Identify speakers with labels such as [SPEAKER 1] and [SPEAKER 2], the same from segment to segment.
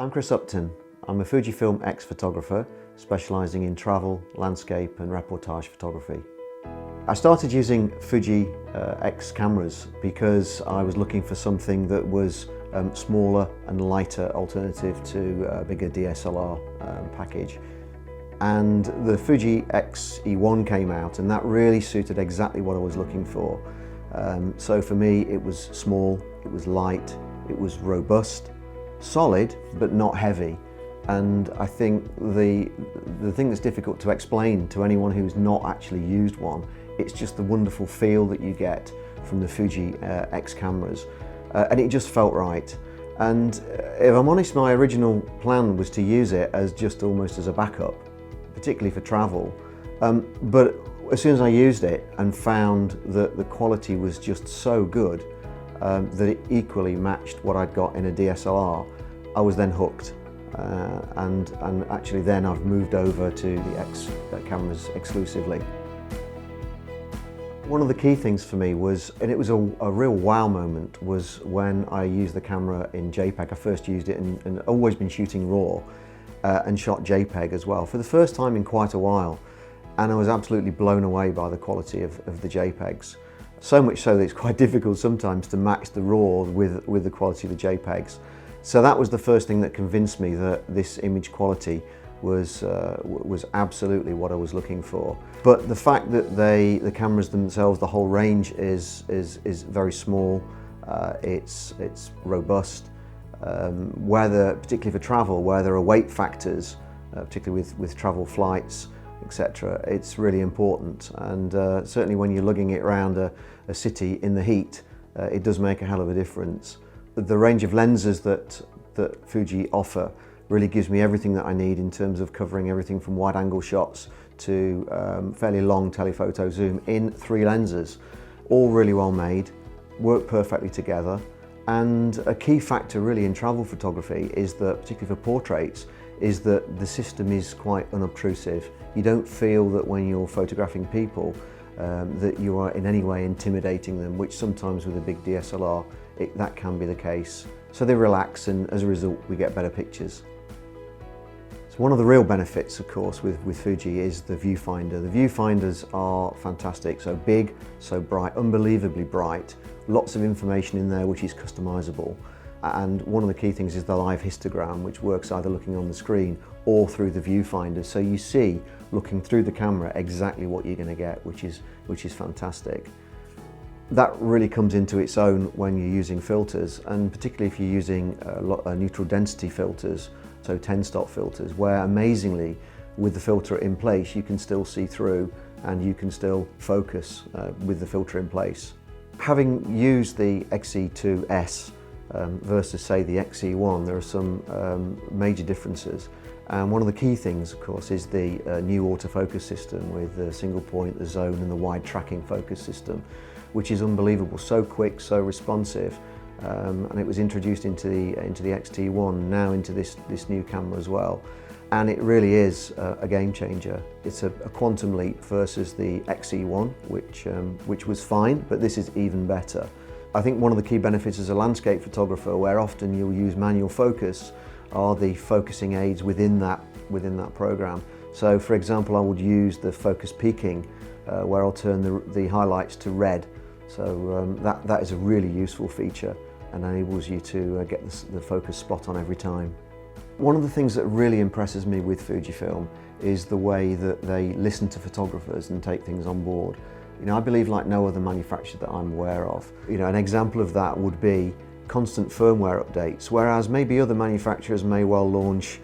[SPEAKER 1] I'm Chris Upton. I'm a Fujifilm X photographer specialising in travel, landscape and reportage photography. I started using Fuji X cameras because I was looking for something that was smaller and lighter alternative to a bigger DSLR package. And the Fuji X-E1 came out and that really suited exactly what I was looking for. So for me it was small, it was light, it was robust, solid but not heavy. And I think the thing that's difficult to explain to anyone who's not actually used one, it's just the wonderful feel that you get from the Fuji X cameras. And it just felt right. And if I'm honest, my original plan was to use it as just almost as a backup, particularly for travel. But as soon as I used it and found that the quality was just so good that it equally matched what I'd got in a DSLR, I was then hooked. And actually then I've moved over to the X cameras exclusively. One of the key things for me was, and it was a real wow moment, was when I used the camera in JPEG. I first used it and always been shooting RAW and shot JPEG as well for the first time in quite a while, and I was absolutely blown away by the quality of the JPEGs. So much so that it's quite difficult sometimes to match the RAW with the quality of the JPEGs. So that was the first thing that convinced me that this image quality was absolutely what I was looking for. But the fact that the cameras themselves, the whole range is very small, it's robust, particularly for travel, where there are weight factors, particularly with travel flights, etc. It's really important, and certainly when you're lugging it around a city in the heat, it does make a hell of a difference. The range of lenses that Fuji offer really gives me everything that I need in terms of covering everything from wide-angle shots to fairly long telephoto zoom in 3 lenses, all really well made, work perfectly together. And a key factor really in travel photography is that, particularly for portraits, is that the system is quite unobtrusive. You don't feel that when you're photographing people that you are in any way intimidating them, which sometimes with a big DSLR that can be the case. So they relax, and as a result we get better pictures. So one of the real benefits, of course, with Fuji is the viewfinder. The viewfinders are fantastic, so big, so bright, unbelievably bright, lots of information in there which is customizable. And one of the key things is the live histogram, which works either looking on the screen or through the viewfinder. So you see, looking through the camera, exactly what you're going to get, which is fantastic. That really comes into its own when you're using filters, and particularly if you're using neutral density filters, so 10-stop filters, where amazingly, with the filter in place, you can still see through and you can still focus with the filter in place. Having used the XE2S versus, say, the XE1, there are some major differences. And one of the key things, of course, is the new autofocus system with the single point, the zone and the wide tracking focus system, which is unbelievable, so quick, so responsive. And it was introduced into the X-T1, now into this new camera as well. And it really is a game changer. It's a quantum leap versus the XE1, which was fine, but this is even better. I think one of the key benefits as a landscape photographer, where often you'll use manual focus, are the focusing aids within that program. So for example, I would use the focus peaking, where I'll turn the highlights to red. So that is a really useful feature and enables you to get the focus spot on every time. One of the things that really impresses me with Fujifilm is the way that they listen to photographers and take things on board. You know, I believe like no other manufacturer that I'm aware of. You know, an example of that would be constant firmware updates, whereas maybe other manufacturers may well launch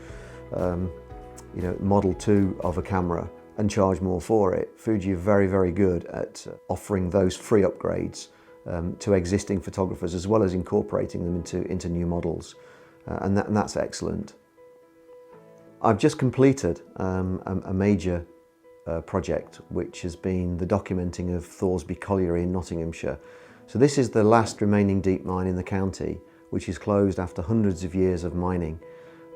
[SPEAKER 1] you know, Model 2 of a camera and charge more for it. Fuji are very, very good at offering those free upgrades to existing photographers, as well as incorporating them into new models, and that's excellent. I've just completed a major project, which has been the documenting of Thoresby Colliery in Nottinghamshire. So this is the last remaining deep mine in the county, which is closed after hundreds of years of mining.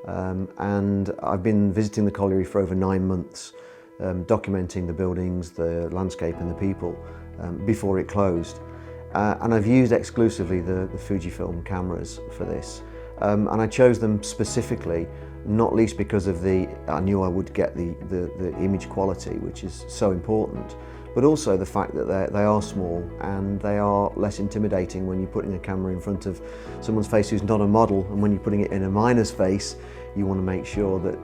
[SPEAKER 1] And I've been visiting the colliery for over 9 months, documenting the buildings, the landscape and the people before it closed. And I've used exclusively the Fujifilm cameras for this. and I chose them specifically, not least because of I knew I would get the image quality, which is so important, but also the fact that they are small and they are less intimidating when you're putting a camera in front of someone's face who's not a model, and when you're putting it in a miner's face, you want to make sure that,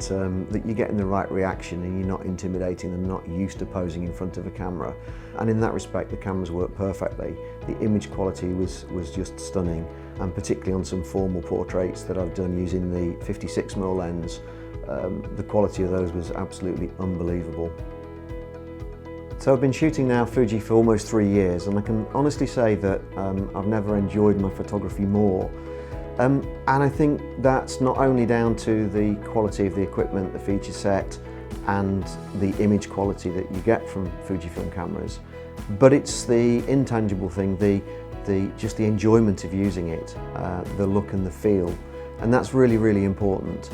[SPEAKER 1] that you're getting the right reaction and you're not intimidating them, not used to posing in front of a camera. And in that respect, the cameras work perfectly. The image quality was just stunning, and particularly on some formal portraits that I've done using the 56mm lens, the quality of those was absolutely unbelievable. So I've been shooting now Fuji for almost 3 years, and I can honestly say that I've never enjoyed my photography more. And I think that's not only down to the quality of the equipment, the feature set, and the image quality that you get from Fujifilm cameras, but it's the intangible thing, just the enjoyment of using it, the look and the feel, and that's really, really important.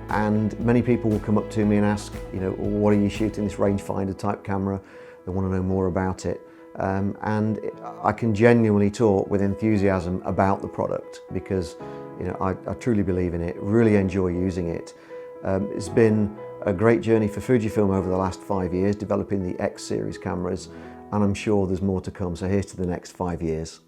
[SPEAKER 1] And many people will come up to me and ask, you know, what are you shooting, this rangefinder type camera? They want to know more about it. And I can genuinely talk with enthusiasm about the product because, you know, I truly believe in it, really enjoy using it. It's been a great journey for Fujifilm over the last 5 years, developing the X-Series cameras, and I'm sure there's more to come, so here's to the next 5 years.